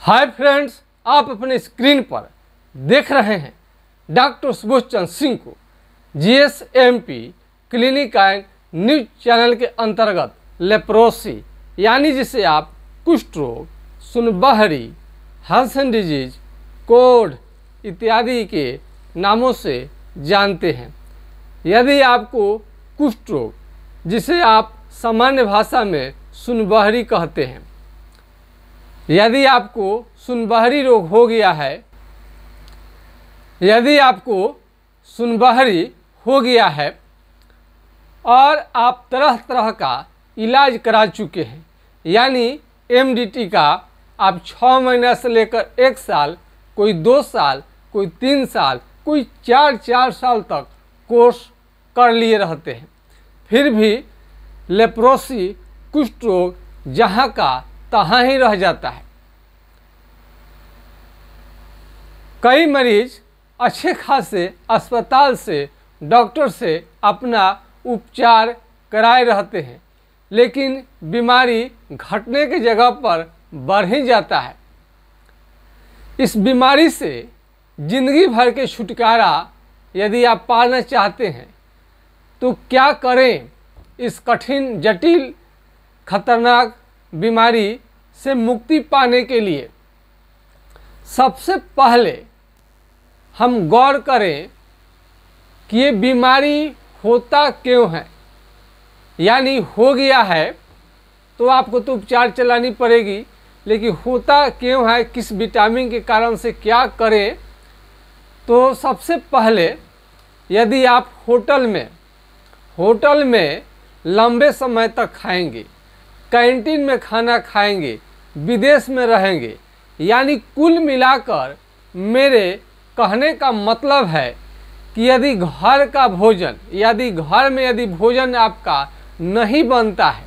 Hi friends, आप अपने screen पर देख रहे हैं डॉक्टर सुबोध चंद्र सिंह को जीएसएमपी क्लिनिक एंड न्यूज चैनल के अंतर्गत लेप्रोसी यानी जिसे आप कुष्ठ रोग, सुनबहरी, हंसन डिजीज, कोढ़ इत्यादि के नामों से जानते हैं। यदि आपको कुष्ठ रोग, जिसे आप सामान्य भाषा में सुनबहरी कहते हैं, यदि आपको सुनबहरी रोग हो गया है, यदि आपको सुनबहरी हो गया है और आप तरह तरह का इलाज करा चुके हैं, यानी एमडीटी का आप 6 महीना से लेकर 1 साल, कोई 2 साल, कोई 3 साल, कोई 4 साल तक कोर्स कर लिए रहते हैं, फिर भी लेप्रोसी कुष्ठ रोग जहाँ का तहाँ ही रह जाता है। कई मरीज अच्छे खासे अस्पताल से, डॉक्टर से अपना उपचार कराए रहते हैं, लेकिन बीमारी घटने की जगह पर बढ़ ही जाता है। इस बीमारी से जिंदगी भर के छुटकारा यदि आप पाना चाहते हैं तो क्या करें? इस कठिन, जटिल, खतरनाक बीमारी से मुक्ति पाने के लिए सबसे पहले हम गौर करें कि ये बीमारी होता क्यों है। यानी हो गया है तो आपको तो उपचार चलानी पड़ेगी, लेकिन होता क्यों है, किस विटामिन के कारण से, क्या करें? तो सबसे पहले यदि आप होटल में लंबे समय तक खाएंगे, कैंटीन में खाना खाएंगे, विदेश में रहेंगे, यानी कुल मिलाकर मेरे कहने का मतलब है कि यदि घर का भोजन, यदि घर में यदि भोजन आपका नहीं बनता है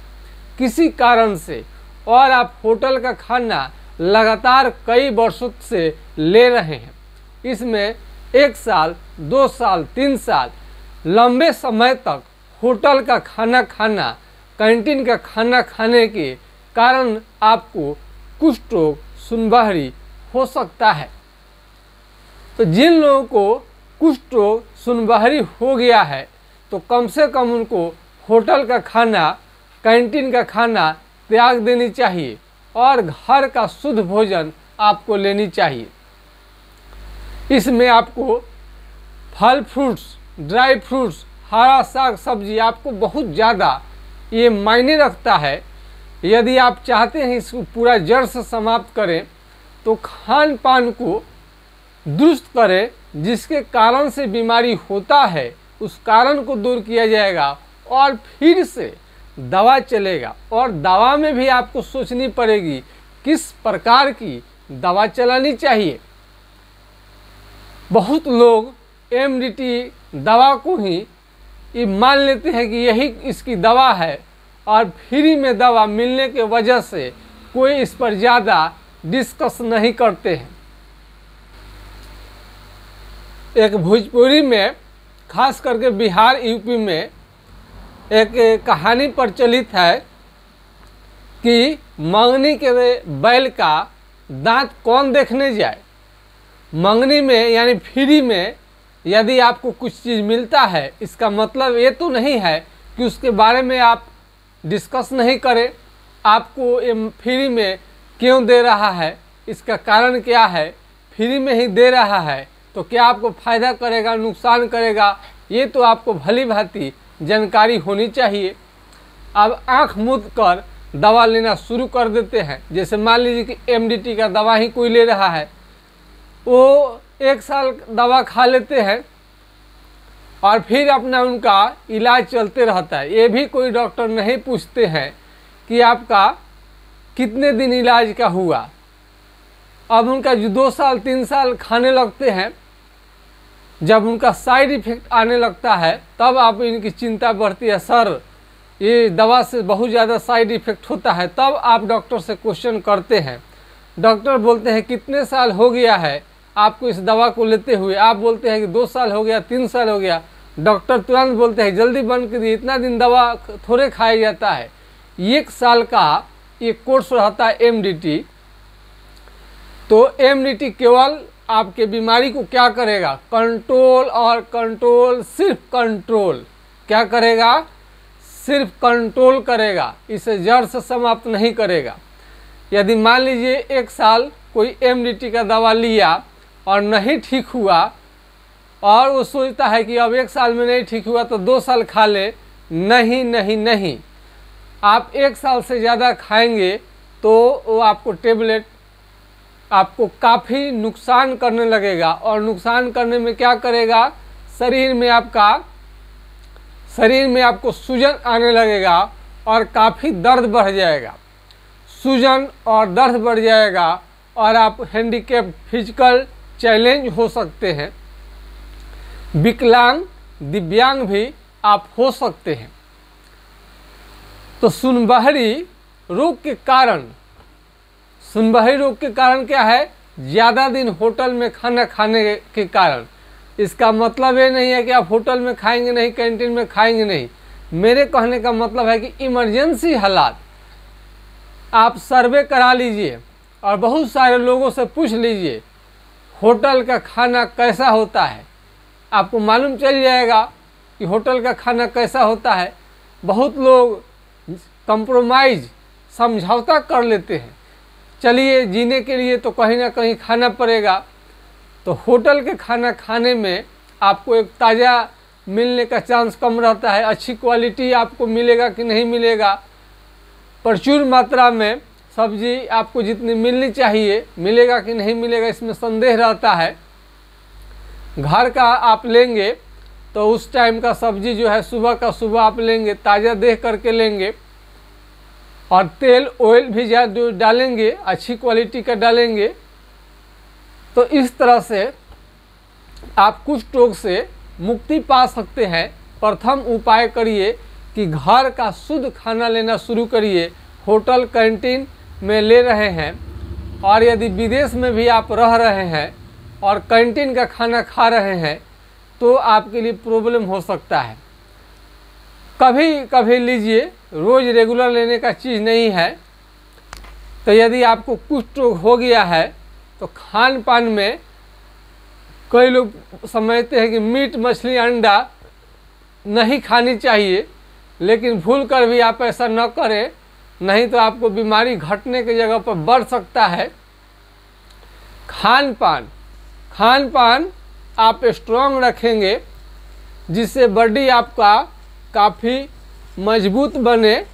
किसी कारण से और आप होटल का खाना लगातार कई वर्षों से ले रहे हैं, इसमें 1 साल, 2 साल, 3 साल लंबे समय तक होटल का खाना खाना, कैंटीन का खाना खाने के कारण आपको कुष्ठ रोग, सुनबहरी हो सकता है। तो जिन लोगों को कुष्ठ रोग, सुनबहरी हो गया है तो कम से कम उनको होटल का खाना, कैंटीन का खाना त्याग देनी चाहिए और घर का शुद्ध भोजन आपको लेनी चाहिए। इसमें आपको फल फ्रूट्स, ड्राई फ्रूट्स, हरा साग सब्जी आपको बहुत ज़्यादा ये मायने रखता है। यदि आप चाहते हैं इसको पूरा जड़ से समाप्त करें तो खान पान को दुरुस्त करें, जिसके कारण से बीमारी होता है उस कारण को दूर किया जाएगा और फिर से दवा चलेगा। और दवा में भी आपको सोचनी पड़ेगी किस प्रकार की दवा चलानी चाहिए। बहुत लोग एमडीटी दवा को ही मान लेते हैं कि यही इसकी दवा है और फ्री में दवा मिलने के वजह से कोई इस पर ज़्यादा डिस्कस नहीं करते हैं। एक भोजपुरी में, खास करके बिहार, यूपी में एक कहानी प्रचलित है कि मंगनी के बैल का दांत कौन देखने जाए। मंगनी में यानी फ्री में यदि आपको कुछ चीज़ मिलता है, इसका मतलब ये तो नहीं है कि उसके बारे में आप डिस्कस नहीं करें। आपको ये फ्री में क्यों दे रहा है, इसका कारण क्या है, फ्री में ही दे रहा है तो क्या आपको फ़ायदा करेगा, नुकसान करेगा, ये तो आपको भली भांति जानकारी होनी चाहिए। अब आँख मूंद कर दवा लेना शुरू कर देते हैं। जैसे मान लीजिए कि एमडीटी का दवा ही कोई ले रहा है, वो 1 साल दवा खा लेते हैं और फिर अपना उनका इलाज चलते रहता है। ये भी कोई डॉक्टर नहीं पूछते हैं कि आपका कितने दिन इलाज का हुआ। अब उनका जो 2 साल, 3 साल खाने लगते हैं, जब उनका साइड इफ़ेक्ट आने लगता है तब आप इनकी चिंता बढ़ती है, सर ये दवा से बहुत ज़्यादा साइड इफ़ेक्ट होता है। तब आप डॉक्टर से क्वेश्चन करते हैं। डॉक्टर बोलते हैं कितने साल हो गया है आपको इस दवा को लेते हुए? आप बोलते हैं कि 2 साल हो गया, 3 साल हो गया। डॉक्टर तुरंत बोलते हैं जल्दी बंद कीजिए, इतना दिन दवा थोड़े खाया जाता है। 1 साल का ये कोर्स रहता है एमडीटी। तो एमडीटी केवल आपके बीमारी को क्या करेगा, कंट्रोल और कंट्रोल, सिर्फ कंट्रोल। क्या करेगा, सिर्फ कंट्रोल करेगा, इसे जड़ से समाप्त नहीं करेगा। यदि मान लीजिए 1 साल कोई एमडीटी का दवा लिया और नहीं ठीक हुआ और वो सोचता है कि अब 1 साल में नहीं ठीक हुआ तो 2 साल खा ले, नहीं नहीं नहीं, आप 1 साल से ज़्यादा खाएंगे तो वो आपको टेबलेट आपको काफ़ी नुकसान करने लगेगा। और नुकसान करने में क्या करेगा, शरीर में आपको सूजन आने लगेगा और काफ़ी दर्द बढ़ जाएगा। सूजन और दर्द बढ़ जाएगा और आप हैंडीकैप, फिजिकल चैलेंज हो सकते हैं, विकलांग, दिव्यांग भी आप हो सकते हैं। तो सुनबहरी रोग के कारण क्या है, ज़्यादा दिन होटल में खाना खाने के कारण। इसका मतलब ये नहीं है कि आप होटल में खाएंगे नहीं, कैंटीन में खाएंगे नहीं। मेरे कहने का मतलब है कि इमरजेंसी हालात, आप सर्वे करा लीजिए और बहुत सारे लोगों से पूछ लीजिए होटल का खाना कैसा होता है, आपको मालूम चल जाएगा कि होटल का खाना कैसा होता है। बहुत लोग कंप्रोमाइज़, समझौता कर लेते हैं, चलिए जीने के लिए तो कहीं ना कहीं खाना पड़ेगा। तो होटल के खाना खाने में आपको एक ताज़ा मिलने का चांस कम रहता है, अच्छी क्वालिटी आपको मिलेगा कि नहीं मिलेगा, प्रचुर मात्रा में सब्जी आपको जितनी मिलनी चाहिए मिलेगा कि नहीं मिलेगा, इसमें संदेह रहता है। घर का आप लेंगे तो उस टाइम का सब्जी जो है सुबह का सुबह आप लेंगे, ताज़ा देख करके लेंगे और तेल ऑयल भी ज़्यादा डालेंगे, अच्छी क्वालिटी का डालेंगे। तो इस तरह से आप कुष्ठ रोग से मुक्ति पा सकते हैं। प्रथम उपाय करिए कि घर का शुद्ध खाना लेना शुरू करिए। होटल कैंटीन में ले रहे हैं और यदि विदेश में भी आप रह रहे हैं और कैंटीन का खाना खा रहे हैं तो आपके लिए प्रॉब्लम हो सकता है। कभी कभी लीजिए, रोज़ रेगुलर लेने का चीज़ नहीं है। तो यदि आपको कुष्ठ रोग हो गया है तो खान पान में कई लोग समझते हैं कि मीट, मछली, अंडा नहीं खानी चाहिए, लेकिन भूल कर भी आप ऐसा न करें, नहीं तो आपको बीमारी घटने की जगह पर बढ़ सकता है। खान पान आप स्ट्रॉन्ग रखेंगे जिससे बॉडी आपका काफ़ी मजबूत बने,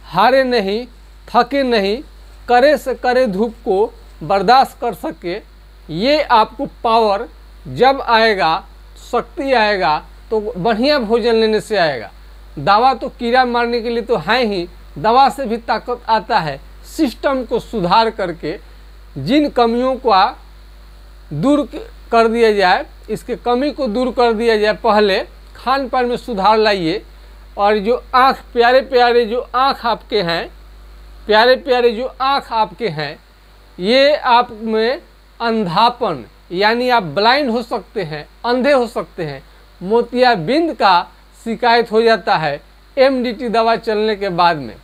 हारे नहीं, थके नहीं, करे से करे धूप को बर्दाश्त कर सके। ये आपको पावर जब आएगा, शक्ति आएगा तो बढ़िया भोजन लेने से आएगा। दवा तो कीड़ा मारने के लिए तो है ही, दवा से भी ताकत आता है। सिस्टम को सुधार करके जिन कमियों को दूर कर दिया जाए, इसके कमी को दूर कर दिया जाए, पहले खान पान में सुधार लाइए। और जो आँख, प्यारे प्यारे जो आँख आपके हैं, ये आप में अंधापन, यानी आप ब्लाइंड हो सकते हैं, अंधे हो सकते हैं, मोतियाबिंद का शिकायत हो जाता है एमडीटी दवा चलने के बाद में।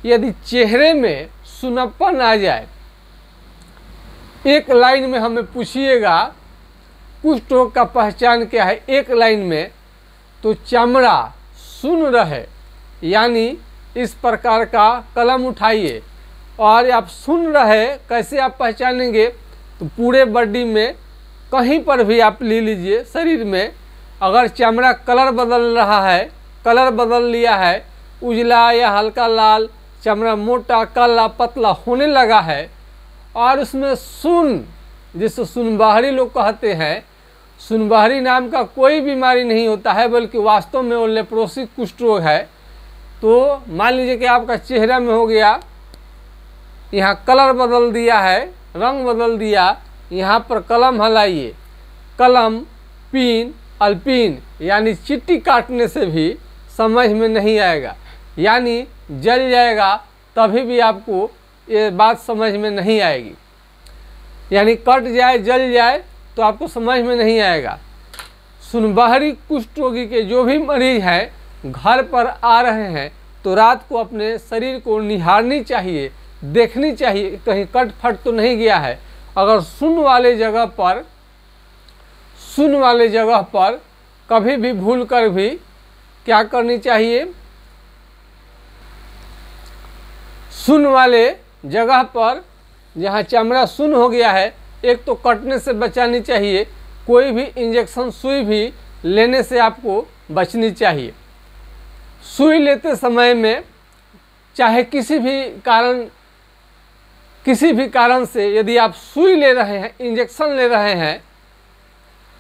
यदि चेहरे में सुनपन आ जाए, एक लाइन में हमें पूछिएगा कुष्ठ रोग का पहचान क्या है, एक लाइन में, तो चमड़ा सुन रहे, यानी इस प्रकार का कलम उठाइए और आप सुन रहे, कैसे आप पहचानेंगे, तो पूरे बॉडी में कहीं पर भी आप ले लीजिए शरीर में, अगर चमड़ा कलर बदल लिया है, उजला या हल्का लाल, चमड़ा मोटा, काला, पतला होने लगा है और उसमें जिसे सुनबहरी लोग कहते हैं, सुनबहरी नाम का कोई बीमारी नहीं होता है, बल्कि वास्तव में वो लेप्रोसी कुष्ठ रोग है। तो मान लीजिए कि आपका चेहरा में हो गया, यहाँ कलर बदल दिया है, रंग बदल दिया, यहाँ पर कलम हलाइए, कलम, पीन, अल्पीन, यानी चिट्टी काटने से भी समझ में नहीं आएगा, यानी जल जाएगा, तभी भी आपको ये बात समझ में नहीं आएगी। यानी कट जाए, जल जाए तो आपको समझ में नहीं आएगा। सुनबहरी कुष्ठ रोगी के जो भी मरीज हैं घर पर आ रहे हैं तो रात को अपने शरीर को निहारनी चाहिए, देखनी चाहिए कहीं कट फट तो नहीं गया है, अगर सुन वाले जगह पर कभी भी भूल कर भी क्या करनी चाहिए, सुन वाले जगह पर जहाँ चमड़ा सुन हो गया है, एक तो कटने से बचानी चाहिए, कोई भी इंजेक्शन सुई भी लेने से आपको बचनी चाहिए। सुई लेते समय में चाहे किसी भी कारण से यदि आप सुई ले रहे हैं, इंजेक्शन ले रहे हैं,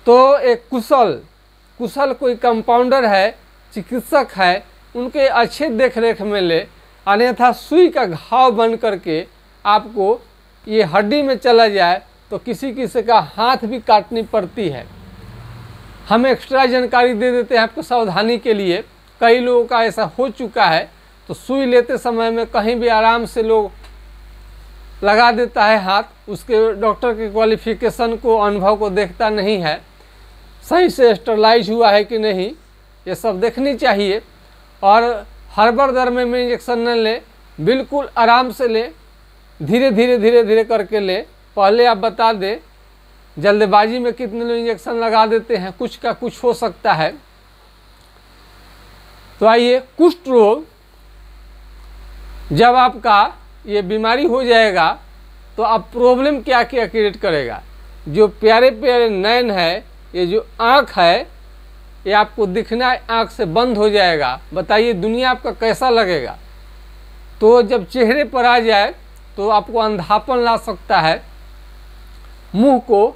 तो एक कुशल कोई कंपाउंडर है, चिकित्सक है, उनके अच्छे देखरेख में ले, अन्यथा सुई का घाव बन करके आपको ये हड्डी में चला जाए तो किसी का हाथ भी काटनी पड़ती है। हम एक्स्ट्रा जानकारी दे देते हैं आपको सावधानी के लिए, कई लोगों का ऐसा हो चुका है। तो सुई लेते समय में कहीं भी आराम से लोग लगा देता है हाथ, उसके डॉक्टर के क्वालिफिकेशन को, अनुभव को देखता नहीं है, सही से स्टरलाइज हुआ है कि नहीं, ये सब देखनी चाहिए। और हड़बड़ दर में इंजेक्शन न ले, बिल्कुल आराम से ले, धीरे धीरे करके ले। पहले आप बता दें, जल्दबाजी में कितने लोग इंजेक्शन लगा देते हैं, कुछ का कुछ हो सकता है। तो आइए, कुष्ठ रोग जब आपका ये बीमारी हो जाएगा तो अब प्रॉब्लम क्या क्या क्रिएट करेगा। जो प्यारे प्यारे नयन है, ये जो आँख है, ये आपको दिखना आँख से बंद हो जाएगा। बताइए दुनिया आपका कैसा लगेगा। तो जब चेहरे पर आ जाए तो आपको अंधापन ला सकता है, मुंह को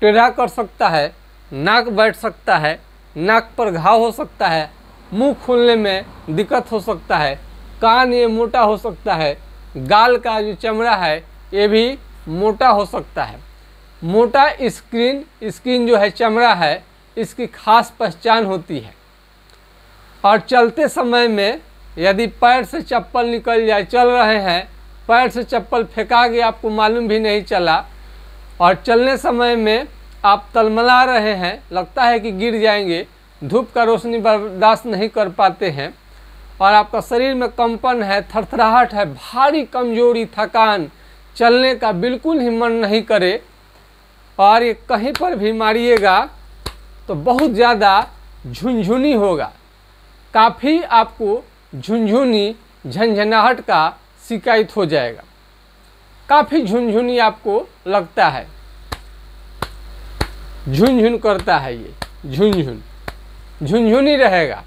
टेढ़ा कर सकता है, नाक बैठ सकता है, नाक पर घाव हो सकता है, मुंह खोलने में दिक्कत हो सकता है, कान ये मोटा हो सकता है, गाल का जो चमड़ा है ये भी मोटा हो सकता है। मोटा स्किन जो है, चमड़ा है, इसकी खास पहचान होती है। और चलते समय में यदि पैर से चप्पल निकल जाए, चल रहे हैं, पैर से चप्पल फेंका गया, आपको मालूम भी नहीं चला, और चलने समय में आप तलमला रहे हैं, लगता है कि गिर जाएंगे, धूप का रोशनी बर्दाश्त नहीं कर पाते हैं, और आपका शरीर में कंपन है, थरथराहट है, भारी कमजोरी, थकान, चलने का बिल्कुल ही मन नहीं करे, और ये कहीं पर भी मारिएगा तो बहुत ज़्यादा झुनझुनी होगा, काफ़ी आपको झुनझुनी झंझनाहट का शिकायत हो जाएगा, काफ़ी झुनझुनी आपको लगता है, झुनझुन करता है, ये झुनझुनी रहेगा।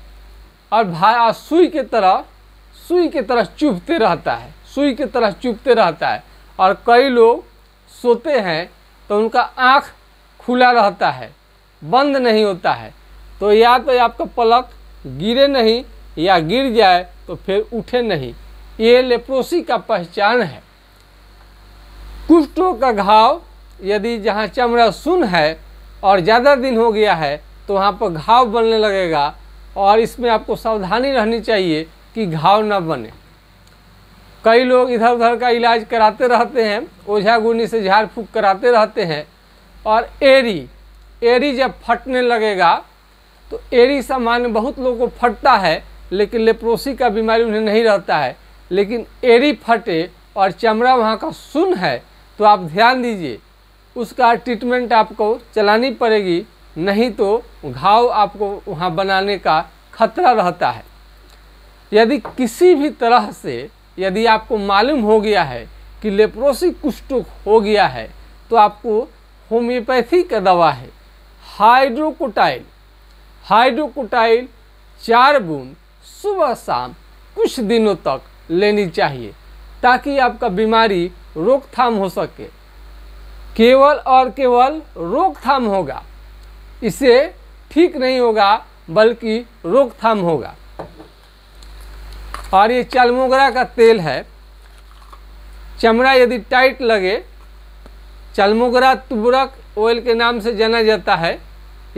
और सुई के तरह चुभते रहता है, सुई की तरह चुभते रहता है। और कई लोग सोते हैं तो उनका आँख खुला रहता है, बंद नहीं होता है, तो या तो आपका पलक गिरे नहीं, या गिर जाए तो फिर उठे नहीं। ये लेप्रोसी का पहचान है। कुष्ठ का घाव यदि जहाँ चमड़ा सुन्न है और ज़्यादा दिन हो गया है तो वहाँ पर घाव बनने लगेगा, और इसमें आपको सावधानी रहनी चाहिए कि घाव न बने। कई लोग इधर उधर का इलाज कराते रहते हैं, ओझा गुनी से झाड़ फूँक कराते रहते हैं, और एड़ी जब फटने लगेगा तो एड़ी सामान्य बहुत लोगों को फटता है, लेकिन लेप्रोसी का बीमारी उन्हें नहीं रहता है। लेकिन एड़ी फटे और चमड़ा वहाँ का सुन्न है तो आप ध्यान दीजिए, उसका ट्रीटमेंट आपको चलानी पड़ेगी, नहीं तो घाव आपको वहाँ बनाने का खतरा रहता है। यदि किसी भी तरह से यदि आपको मालूम हो गया है कि लेप्रोसी कुष्ठ हो गया है तो आपको होम्योपैथी का दवा है हाइड्रोकोटाइल 4 बूंद सुबह शाम कुछ दिनों तक लेनी चाहिए, ताकि आपका बीमारी रोकथाम हो सके। केवल और केवल रोकथाम होगा, इसे ठीक नहीं होगा बल्कि रोकथाम होगा। और ये चलमोगरा का तेल है, चमड़ा यदि टाइट लगे, चलमोगरा तुबरक ऑयल के नाम से जाना जाता है।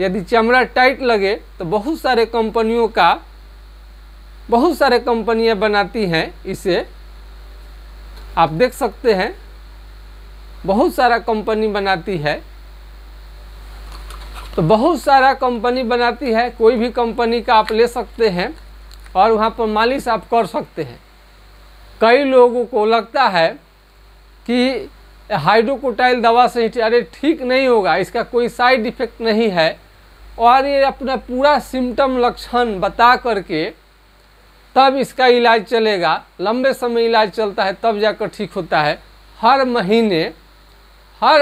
यदि चमड़ा टाइट लगे तो बहुत सारे कंपनियां बनाती हैं इसे, आप देख सकते हैं, बहुत सारा कंपनी बनाती है। तो बहुत सारा कंपनी बनाती है, कोई भी कंपनी का आप ले सकते हैं और वहाँ पर मालिश आप कर सकते हैं। कई लोगों को लगता है कि हाइड्रोकोटाइल दवा से ही अरे ठीक नहीं होगा, इसका कोई साइड इफेक्ट नहीं है, और ये अपना पूरा सिम्टम लक्षण बता करके तब इसका इलाज चलेगा। लंबे समय इलाज चलता है तब जाकर ठीक होता है। हर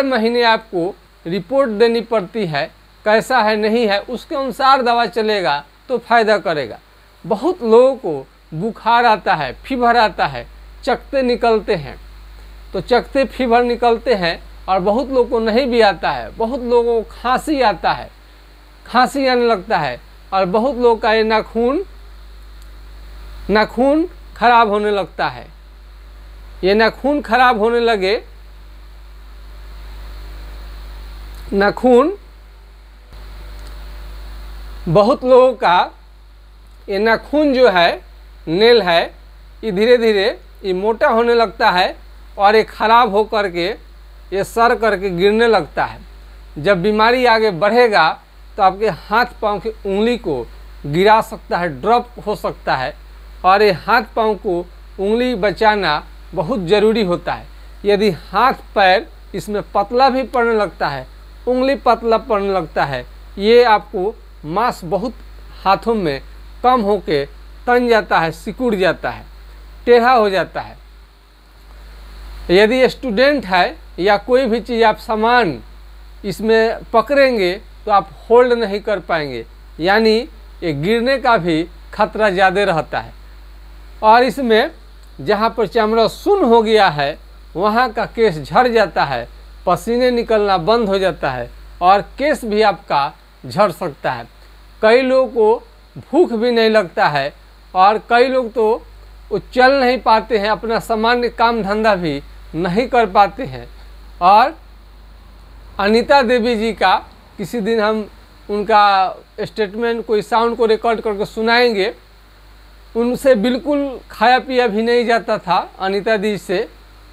महीने आपको रिपोर्ट देनी पड़ती है, कैसा है नहीं है, उसके अनुसार दवा चलेगा तो फायदा करेगा। बहुत लोगों को बुखार आता है, फीवर आता है, चकते निकलते हैं, तो चकते फीवर निकलते हैं, और बहुत लोगों को नहीं भी आता है। बहुत लोगों को खांसी आता है, खांसी आने लगता है, और बहुत लोगों का ये नाखून खराब होने लगता है। ये नाखून खराब होने लगे, नाखून बहुत लोगों का ये नाखून जो है, नेल है, ये धीरे धीरे ये मोटा होने लगता है, और ये खराब हो करके ये सड़ करके गिरने लगता है। जब बीमारी आगे बढ़ेगा तो आपके हाथ पांव की उंगली को गिरा सकता है, ड्रॉप हो सकता है, और ये हाथ पांव को उंगली बचाना बहुत ज़रूरी होता है। यदि हाथ पैर इसमें पतला भी पड़ने लगता है, उंगली पतला पड़ने लगता है, ये आपको मांस बहुत हाथों में कम होके तन जाता है, सिकुड़ जाता है, टेढ़ा हो जाता है। यदि स्टूडेंट है या कोई भी चीज़ आप सामान इसमें पकड़ेंगे तो आप होल्ड नहीं कर पाएंगे, यानी ये गिरने का भी खतरा ज़्यादा रहता है। और इसमें जहाँ पर चमड़ा सुन्न हो गया है वहाँ का केस झड़ जाता है, पसीने निकलना बंद हो जाता है, और केस भी आपका झड़ सकता है। कई लोगों को भूख भी नहीं लगता है, और कई लोग तो वो चल नहीं पाते हैं, अपना सामान्य काम धंधा भी नहीं कर पाते हैं। और अनीता देवी जी का किसी दिन हम उनका स्टेटमेंट कोई साउंड को रिकॉर्ड करके सुनाएंगे। उनसे बिल्कुल खाया पिया भी नहीं जाता था अनीता दी से,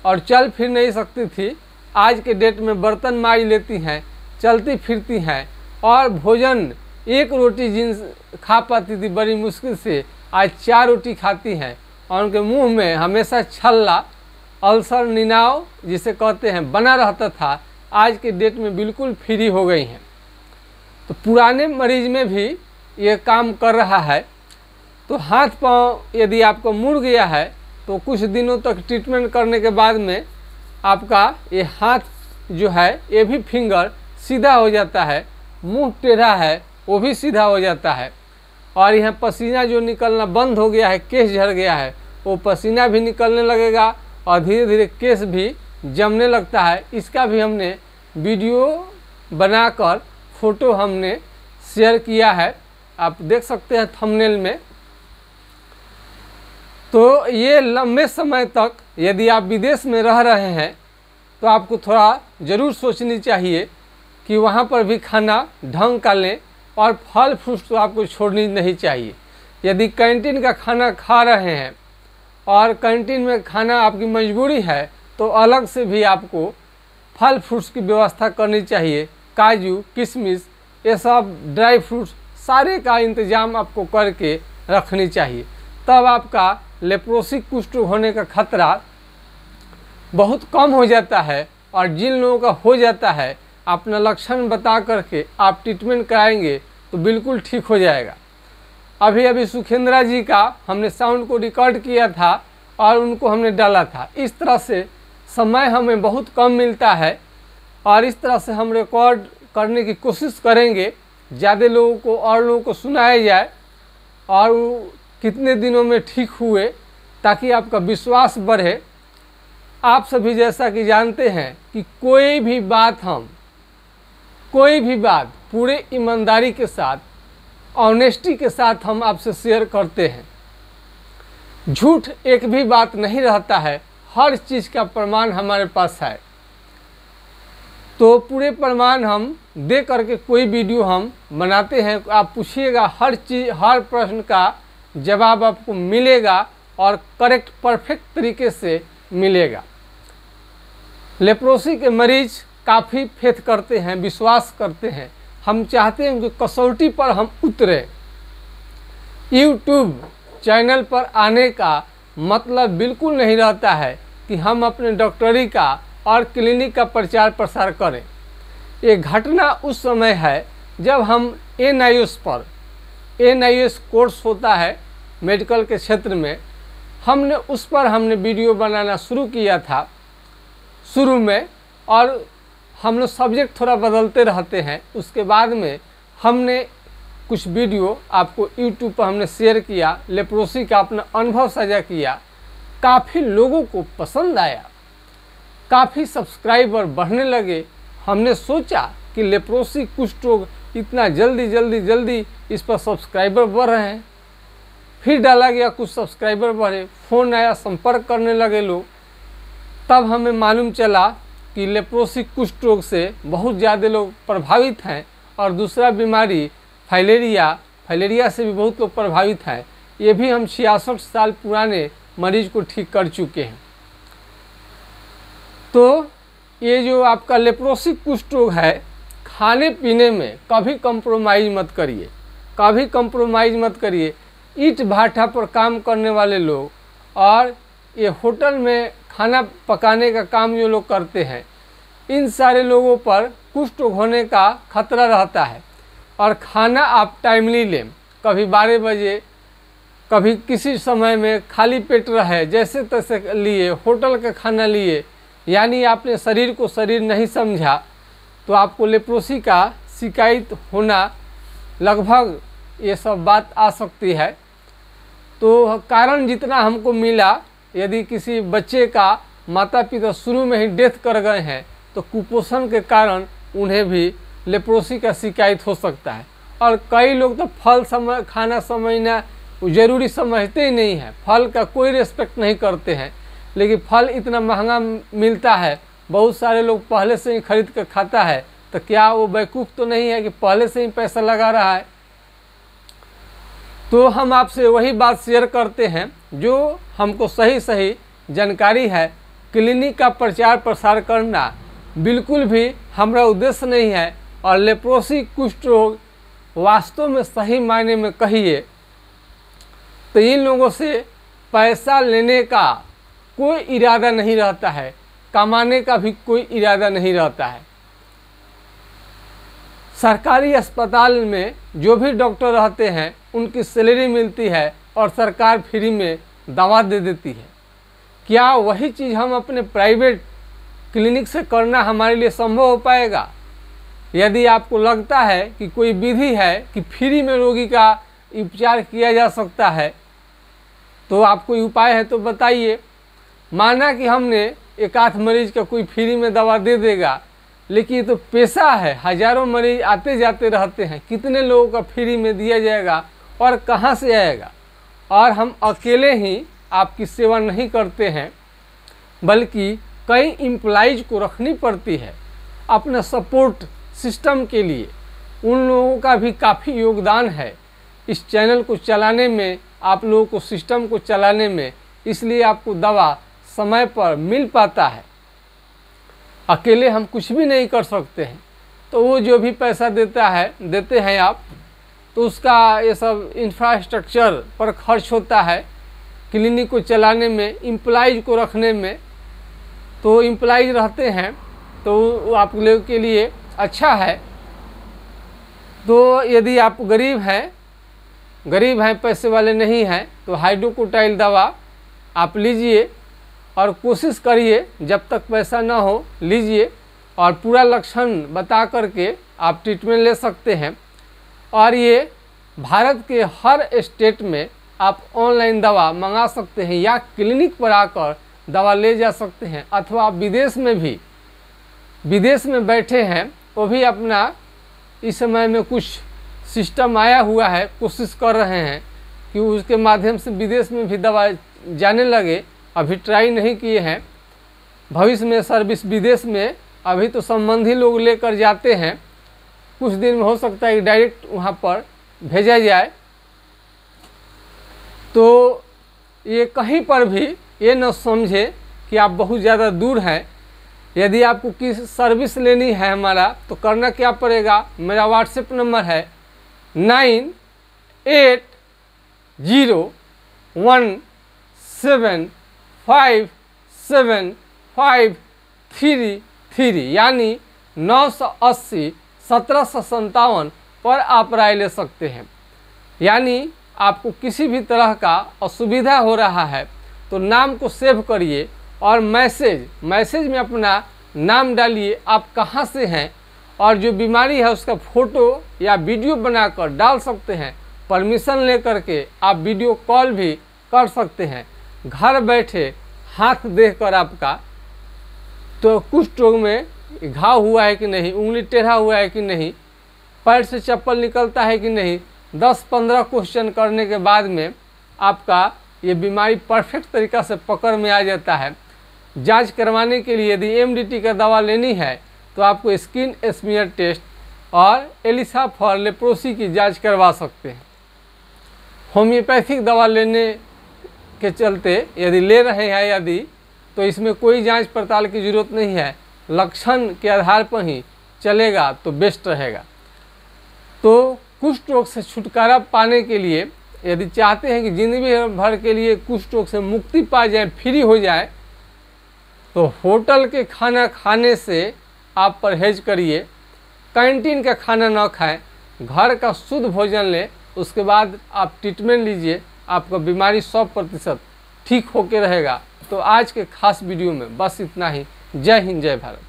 और चल फिर नहीं सकती थी। आज के डेट में बर्तन मांज लेती हैं, चलती फिरती हैं, और भोजन एक रोटी जिन खा पाती थी बड़ी मुश्किल से आज 4 रोटी खाती हैं, और उनके मुंह में हमेशा छल्ला, अल्सर, निनाव जिसे कहते हैं बना रहता था। आज के डेट में बिल्कुल फ्री हो गई हैं। तो पुराने मरीज में भी ये काम कर रहा है। तो हाथ पांव यदि आपको मुड़ गया है तो कुछ दिनों तक ट्रीटमेंट करने के बाद में आपका ये हाथ जो है, ये भी फिंगर सीधा हो जाता है, मुंह टेढ़ा है वो भी सीधा हो जाता है, और यहाँ पसीना जो निकलना बंद हो गया है, केस झड़ गया है, वो पसीना भी निकलने लगेगा, और धीरे धीरे केस भी जमने लगता है। इसका भी हमने वीडियो बनाकर फोटो हमने शेयर किया है, आप देख सकते हैं थंबनेल में। तो ये लंबे समय तक यदि आप विदेश में रह रहे हैं तो आपको थोड़ा ज़रूर सोचनी चाहिए कि वहाँ पर भी खाना ढंग का लें, और फल फ्रूट तो आपको छोड़नी नहीं चाहिए। यदि कैंटीन का खाना खा रहे हैं और कैंटीन में खाना आपकी मजबूरी है तो अलग से भी आपको फल फ्रूट्स की व्यवस्था करनी चाहिए। काजू, किशमिश, ये सब ड्राई फ्रूट्स सारे का इंतज़ाम आपको करके रखनी चाहिए, तब आपका लेप्रोसी कुष्ठ होने का खतरा बहुत कम हो जाता है। और जिन लोगों का हो जाता है अपना लक्षण बता करके आप ट्रीटमेंट कराएंगे तो बिल्कुल ठीक हो जाएगा। अभी सुखेंद्रा जी का हमने साउंड को रिकॉर्ड किया था और उनको हमने डाला था। इस तरह से समय हमें बहुत कम मिलता है, और इस तरह से हम रिकॉर्ड करने की कोशिश करेंगे, ज़्यादा लोगों को और लोगों को सुनाया जाए, और वो कितने दिनों में ठीक हुए, ताकि आपका विश्वास बढ़े। आप सभी जैसा कि जानते हैं कि कोई भी बात पूरे ईमानदारी के साथ, ऑनेस्टी के साथ हम आपसे शेयर करते हैं। झूठ एक भी बात नहीं रहता है, हर चीज़ का प्रमाण हमारे पास है। तो पूरे प्रमाण हम दे करके कोई वीडियो हम बनाते हैं। आप पूछिएगा, हर चीज़, हर प्रश्न का जवाब आपको मिलेगा, और करेक्ट परफेक्ट तरीके से मिलेगा। लेप्रोसी के मरीज काफ़ी फेथ करते हैं, विश्वास करते हैं। हम चाहते हैं कि कसौटी पर हम उतरे। यूट्यूब चैनल पर आने का मतलब बिल्कुल नहीं रहता है कि हम अपने डॉक्टरी का और क्लिनिक का प्रचार प्रसार करें। ये घटना उस समय है जब हम NIOS कोर्स होता है मेडिकल के क्षेत्र में, हमने वीडियो बनाना शुरू किया था शुरू में, और हम लोग सब्जेक्ट थोड़ा बदलते रहते हैं। उसके बाद में हमने कुछ वीडियो आपको यूट्यूब पर हमने शेयर किया, लेप्रोसी का अपना अनुभव साझा किया। काफ़ी लोगों को पसंद आया, काफ़ी सब्सक्राइबर बढ़ने लगे। हमने सोचा कि लेप्रोसी कुष्ठ रोग इतना जल्दी इस पर सब्सक्राइबर बढ़ रहे हैं। फिर डाला गया, कुछ सब्सक्राइबर बढ़े, फ़ोन आया, संपर्क करने लगे लोग। तब हमें मालूम चला कि लेप्रोसी कुष्ठ रोग से बहुत ज़्यादा लोग प्रभावित हैं, और दूसरा बीमारी फाइलेरिया से भी बहुत लोग प्रभावित हैं। ये भी हम 66 साल पुराने मरीज को ठीक कर चुके हैं। तो ये जो आपका लेप्रोसी कुष्ठ रोग है, खाने पीने में कभी कंप्रोमाइज़ मत करिए। ईंट भाटा पर काम करने वाले लोग और ये होटल में खाना पकाने का काम जो लोग करते हैं, इन सारे लोगों पर कुष्ठ रोग होने का खतरा रहता है। और खाना आप टाइमली लें, कभी 12 बजे, कभी किसी समय में खाली पेट रहे, जैसे तैसे लिए, होटल का खाना लिए, यानी आपने शरीर को शरीर नहीं समझा, तो आपको लेप्रोसी का शिकायत होना लगभग ये सब बात आ सकती है। तो कारण जितना हमको मिला, यदि किसी बच्चे का माता पिता शुरू में ही डेथ कर गए हैं तो कुपोषण के कारण उन्हें भी लेप्रोसी का शिकायत हो सकता है। और कई लोग तो फल खाना समझना ज़रूरी समझते ही नहीं है, फल का कोई रिस्पेक्ट नहीं करते हैं। लेकिन फल इतना महंगा मिलता है, बहुत सारे लोग पहले से ही खरीद कर खाता है, तो क्या वो बेवकूफ़ तो नहीं है कि पहले से ही पैसा लगा रहा है। तो हम आपसे वही बात शेयर करते हैं जो हमको सही जानकारी है। क्लिनिक का प्रचार प्रसार करना बिल्कुल भी हमारा उद्देश्य नहीं है। और लेप्रोसी कुष्ठ रोग वास्तव में सही मायने में कहिए तो इन लोगों से पैसा लेने का कोई इरादा नहीं रहता है, कमाने का भी कोई इरादा नहीं रहता है। सरकारी अस्पताल में जो भी डॉक्टर रहते हैं उनकी सैलरी मिलती है और सरकार फ्री में दवा दे देती है। क्या वही चीज़ हम अपने प्राइवेट क्लिनिक से करना हमारे लिए संभव हो पाएगा? यदि आपको लगता है कि कोई विधि है कि फ्री में रोगी का उपचार किया जा सकता है, तो आप कोई उपाय है तो बताइए। माना कि हमने एक आध मरीज का कोई फ्री में दवा दे देगा, लेकिन ये तो पेशा है, हजारों मरीज आते जाते रहते हैं, कितने लोगों का फ्री में दिया जाएगा और कहाँ से आएगा? और हम अकेले ही आपकी सेवा नहीं करते हैं, बल्कि कई एम्प्लॉइज को रखनी पड़ती है अपना सपोर्ट सिस्टम के लिए। उन लोगों का भी काफ़ी योगदान है इस चैनल को चलाने में, आप लोगों को सिस्टम को चलाने में, इसलिए आपको दवा समय पर मिल पाता है। अकेले हम कुछ भी नहीं कर सकते हैं। तो वो जो भी पैसा देते हैं आप, तो उसका ये सब इंफ्रास्ट्रक्चर पर खर्च होता है, क्लिनिक को चलाने में, एम्प्लॉइज को रखने में। तो एम्प्लॉइज रहते हैं तो आप लोगों के लिए अच्छा है। तो यदि आप गरीब हैं, पैसे वाले नहीं हैं, तो हाइड्रोकोटाइल दवा आप लीजिए और कोशिश करिए जब तक पैसा ना हो लीजिए, और पूरा लक्षण बता करके आप ट्रीटमेंट ले सकते हैं। और ये भारत के हर स्टेट में आप ऑनलाइन दवा मंगा सकते हैं या क्लिनिक पर आकर दवा ले जा सकते हैं। अथवा आप विदेश में बैठे हैं, वो भी अपना इस समय में कुछ सिस्टम आया हुआ है, कोशिश कर रहे हैं कि उसके माध्यम से विदेश में भी दवा जाने लगे। अभी ट्राई नहीं किए हैं, भविष्य में सर्विस विदेश में अभी तो संबंधी लोग लेकर जाते हैं, कुछ दिन में हो सकता है कि डायरेक्ट वहाँ पर भेजा जाए। तो ये कहीं पर भी ये न समझे कि आप बहुत ज़्यादा दूर हैं। यदि आपको किस सर्विस लेनी है हमारा, तो करना क्या पड़ेगा, मेरा व्हाट्सएप नंबर है 98017575 333 यानी 980 1757 पर आप राय ले सकते हैं। यानी आपको किसी भी तरह का असुविधा हो रहा है तो नाम को सेव करिए और मैसेज में अपना नाम डालिए, आप कहाँ से हैं और जो बीमारी है उसका फ़ोटो या वीडियो बनाकर डाल सकते हैं। परमिशन लेकर के आप वीडियो कॉल भी कर सकते हैं। घर बैठे हाथ देखकर आपका तो कुष्ठ रोग में घाव हुआ है कि नहीं, उंगली टेढ़ा हुआ है कि नहीं, पैर से चप्पल निकलता है कि नहीं, 10-15 क्वेश्चन करने के बाद में आपका ये बीमारी परफेक्ट तरीक़ा से पकड़ में आ जाता है। जांच करवाने के लिए यदि एमडीटी का दवा लेनी है तो आपको स्किन स्मीयर टेस्ट और एलिसा फॉर लेप्रोसी की जांच करवा सकते हैं। होम्योपैथिक दवा लेने के चलते यदि ले रहे हैं यदि तो इसमें कोई जांच पड़ताल की ज़रूरत नहीं है, लक्षण के आधार पर ही चलेगा तो बेस्ट रहेगा। तो कुष्ठ रोग से छुटकारा पाने के लिए यदि चाहते हैं कि जिंदगी भर के लिए कुष्ठ रोग से मुक्ति पा जाए, फ्री हो जाए, तो होटल के खाना खाने से आप परहेज करिए, कैंटीन का खाना ना खाएं, घर का शुद्ध भोजन लें, उसके बाद आप ट्रीटमेंट लीजिए, आपका बीमारी 100% ठीक होके रहेगा। तो आज के खास वीडियो में बस इतना ही। जय हिंद, जय भारत।